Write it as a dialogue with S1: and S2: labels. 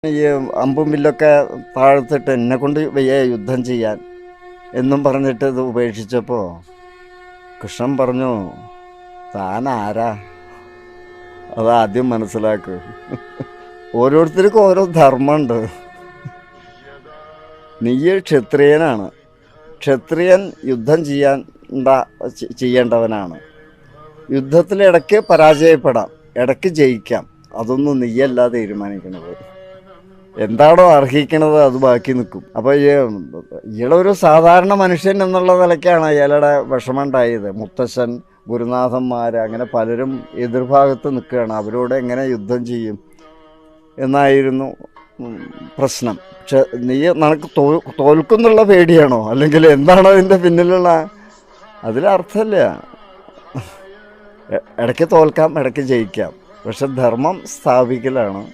S1: ഈ അമ്പും വില്ലൊക്കെ താഴ്ത്തിട്ട് എന്നെ കൊണ്ട് വയ്യ യുദ്ധം ചെയ്യാൻ എന്നും പറഞ്ഞിട്ട് ഇത് ഉപേക്ഷിച്ചപ്പോൾ കൃഷ്ണൻ പറഞ്ഞു, താൻ ആരാ അതാദ്യം മനസ്സിലാക്ക്. ഓരോരുത്തർക്കും ഓരോ ധർമ്മമുണ്ട്. നീ ക്ഷത്രിയനാണ്. ക്ഷത്രിയൻ യുദ്ധം ചെയ്യേണ്ടവനാണ്. യുദ്ധത്തിൽ ഇടയ്ക്ക് പരാജയപ്പെടാം, ഇടയ്ക്ക് ജയിക്കാം. അതൊന്നും നീയല്ല തീരുമാനിക്കുന്നത്. എന്താണോ അർഹിക്കണത് അത് ബാക്കി നിൽക്കും. അപ്പോൾ ഇയാളൊരു ഒരു സാധാരണ മനുഷ്യൻ എന്നുള്ള നിലയ്ക്കാണ് അയാളുടെ വിഷമം ഉണ്ടായത്. മുത്തശ്ശൻ, ഗുരുനാഥന്മാർ, അങ്ങനെ പലരും എതിർഭാഗത്ത് നിൽക്കുകയാണ്. അവരോട് എങ്ങനെ യുദ്ധം ചെയ്യും എന്നായിരുന്നു പ്രശ്നം. പക്ഷെ നിനക്ക് തോൽക്കുന്നുള്ള പേടിയാണോ, അല്ലെങ്കിൽ എന്താണോ അതിൻ്റെ പിന്നിലുള്ള? അതിലർത്ഥമില്ല. ഇടയ്ക്ക് തോൽക്കാം, ഇടയ്ക്ക് ജയിക്കാം. പക്ഷെ ധർമ്മം സ്ഥാപിക്കലാണ്